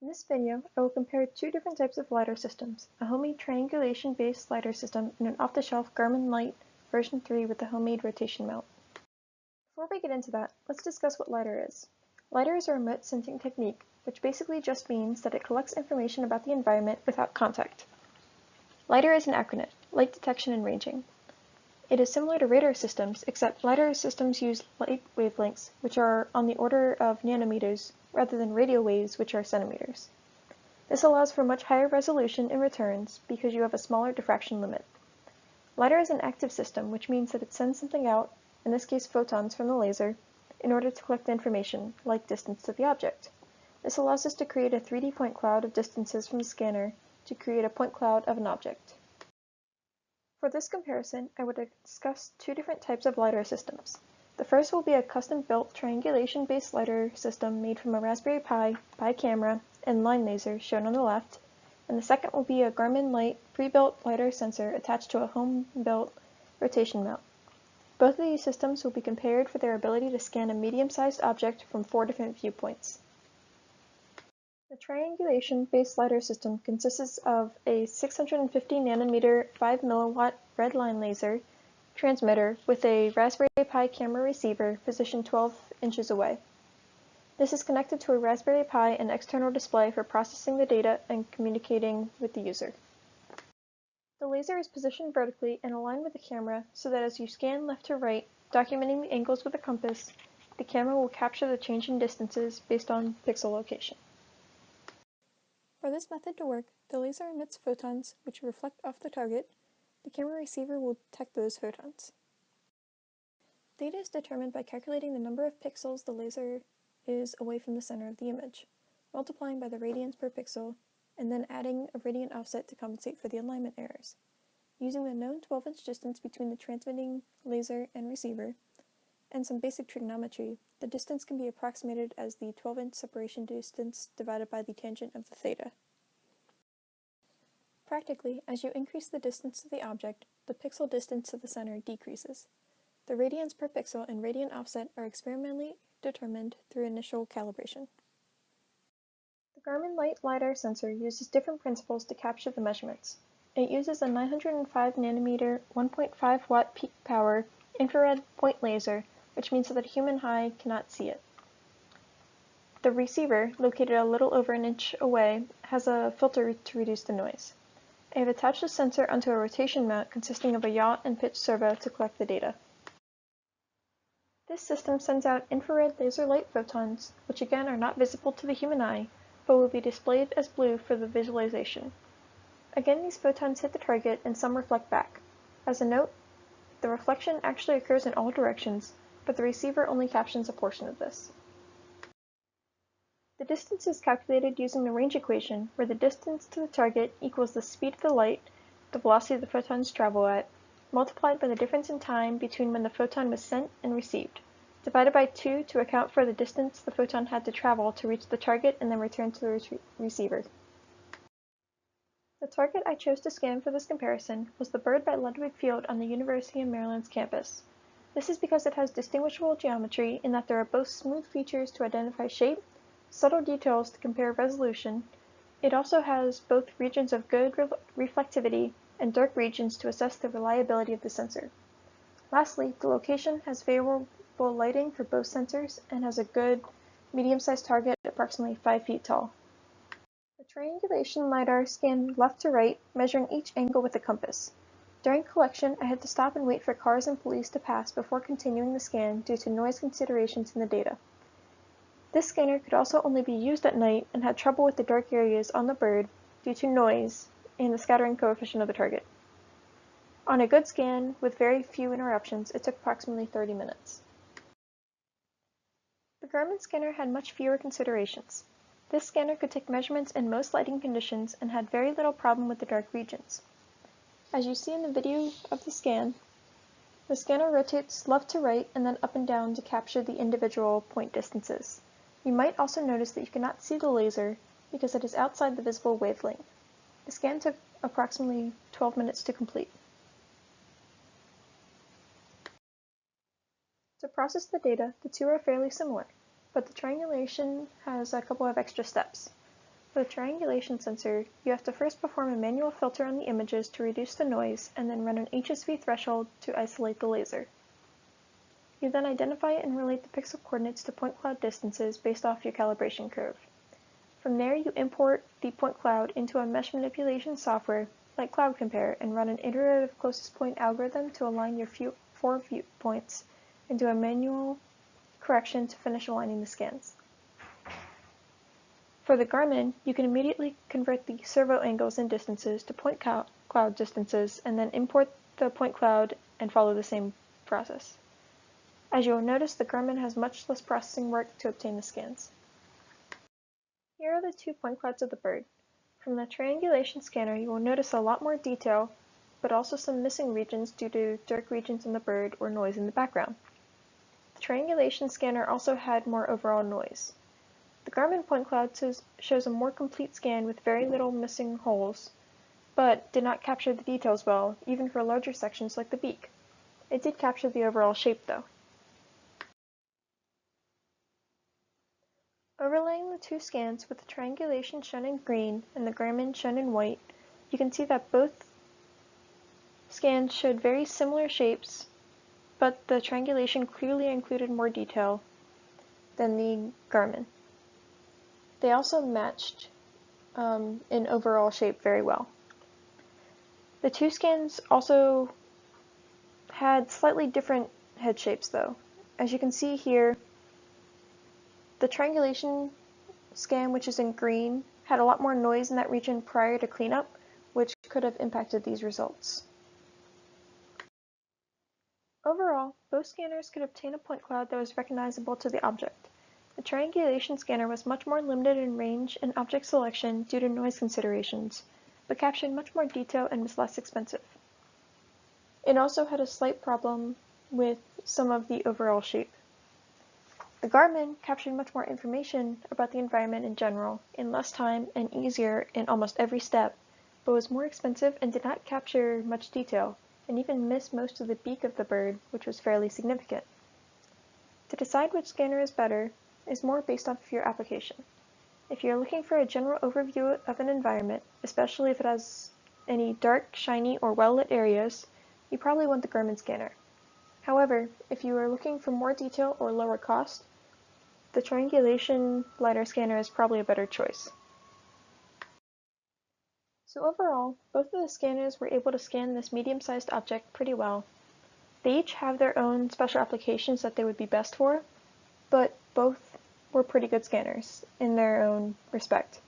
In this video, I will compare two different types of LiDAR systems, a homemade triangulation-based LiDAR system and an off-the-shelf Garmin Light version 3 with a homemade rotation mount. Before we get into that, let's discuss what LiDAR is. LiDAR is a remote sensing technique, which basically just means that it collects information about the environment without contact. LiDAR is an acronym, light detection and ranging. It is similar to radar systems, except LiDAR systems use light wavelengths, which are on the order of nanometers, rather than radio waves, which are centimeters. This allows for much higher resolution in returns because you have a smaller diffraction limit. LiDAR is an active system, which means that it sends something out, in this case photons from the laser, in order to collect information, like distance to the object. This allows us to create a 3D point cloud of distances from the scanner to create a point cloud of an object. For this comparison, I would discuss two different types of LiDAR systems. The first will be a custom-built triangulation-based LiDAR system made from a Raspberry Pi, bi-camera, and line laser shown on the left, and the second will be a Garmin Light pre-built LiDAR sensor attached to a home-built rotation mount. Both of these systems will be compared for their ability to scan a medium-sized object from 4 different viewpoints. The triangulation-based LiDAR system consists of a 650 nanometer 5 milliwatt red line laser transmitter with a Raspberry Pi camera receiver positioned 12 inches away. This is connected to a Raspberry Pi and external display for processing the data and communicating with the user. The laser is positioned vertically and aligned with the camera so that as you scan left to right, documenting the angles with a compass, the camera will capture the change in distances based on pixel location. For this method to work, the laser emits photons which reflect off the target. The camera receiver will detect those photons. Data is determined by calculating the number of pixels the laser is away from the center of the image, multiplying by the radians per pixel, and then adding a radian offset to compensate for the alignment errors. Using the known 12-inch distance between the transmitting laser and receiver, and some basic trigonometry, the distance can be approximated as the 12-inch separation distance divided by the tangent of the theta. Practically, as you increase the distance to the object, the pixel distance to the center decreases. The radians per pixel and radian offset are experimentally determined through initial calibration. The Garmin Light LiDAR sensor uses different principles to capture the measurements. It uses a 905 nanometer 1.5 watt peak power infrared point laser, which means that a human eye cannot see it. The receiver, located a little over an inch away, has a filter to reduce the noise. I have attached the sensor onto a rotation mount consisting of a yaw and pitch servo to collect the data. This system sends out infrared laser light photons, which again are not visible to the human eye, but will be displayed as blue for the visualization. Again, these photons hit the target and some reflect back. As a note, the reflection actually occurs in all directions, but the receiver only captions a portion of this. The distance is calculated using the range equation, where the distance to the target equals the speed of the light, the velocity the photons travel at, multiplied by the difference in time between when the photon was sent and received, divided by 2 to account for the distance the photon had to travel to reach the target and then return to the receiver. The target I chose to scan for this comparison was the bird by Ludwig Field on the University of Maryland's campus. This is because it has distinguishable geometry in that there are both smooth features to identify shape, subtle details to compare resolution. It also has both regions of good reflectivity and dark regions to assess the reliability of the sensor. Lastly, the location has favorable lighting for both sensors and has a good medium-sized target approximately 5 feet tall. The triangulation LiDAR scanned left to right, measuring each angle with a compass. During collection, I had to stop and wait for cars and police to pass before continuing the scan due to noise considerations in the data. This scanner could also only be used at night and had trouble with the dark areas on the bird due to noise and the scattering coefficient of the target. On a good scan, with very few interruptions, it took approximately 30 minutes. The Garmin scanner had much fewer considerations. This scanner could take measurements in most lighting conditions and had very little problem with the dark regions. As you see in the video of the scanner rotates left to right and then up and down to capture the individual point distances. You might also notice that you cannot see the laser because it is outside the visible wavelength. The scan took approximately 12 minutes to complete. To process the data, the two are fairly similar, but the triangulation has a couple of extra steps. With a triangulation sensor, you have to first perform a manual filter on the images to reduce the noise and then run an HSV threshold to isolate the laser. You then identify and relate the pixel coordinates to point cloud distances based off your calibration curve. From there, you import the point cloud into a mesh manipulation software like Cloud Compare and run an iterative closest point algorithm to align your four viewpoints and do a manual correction to finish aligning the scans. For the Garmin, you can immediately convert the servo angles and distances to point cloud distances and then import the point cloud and follow the same process. As you will notice, the Garmin has much less processing work to obtain the scans. Here are the 2 point clouds of the bird. From the triangulation scanner, you will notice a lot more detail, but also some missing regions due to dark regions in the bird or noise in the background. The triangulation scanner also had more overall noise. The Garmin point cloud shows a more complete scan with very little missing holes, but did not capture the details well, even for larger sections like the beak. It did capture the overall shape though. Overlaying the 2 scans with the triangulation shown in green and the Garmin shown in white, you can see that both scans showed very similar shapes, but the triangulation clearly included more detail than the Garmin. They also matched in overall shape very well. The 2 scans also had slightly different head shapes though. As you can see here, the triangulation scan, which is in green, had a lot more noise in that region prior to cleanup, which could have impacted these results. Overall, both scanners could obtain a point cloud that was recognizable to the object. The triangulation scanner was much more limited in range and object selection due to noise considerations, but captured much more detail and was less expensive. It also had a slight problem with some of the overall shape. The Garmin captured much more information about the environment in general in less time and easier in almost every step, but was more expensive and did not capture much detail, and even missed most of the beak of the bird, which was fairly significant. To decide which scanner is better is more based off of your application. If you're looking for a general overview of an environment, especially if it has any dark, shiny, or well-lit areas, you probably want the Garmin scanner. However, if you are looking for more detail or lower cost, the triangulation LiDAR scanner is probably a better choice. So overall, both of the scanners were able to scan this medium-sized object pretty well. They each have their own special applications that they would be best for, but both were pretty good scanners in their own respect.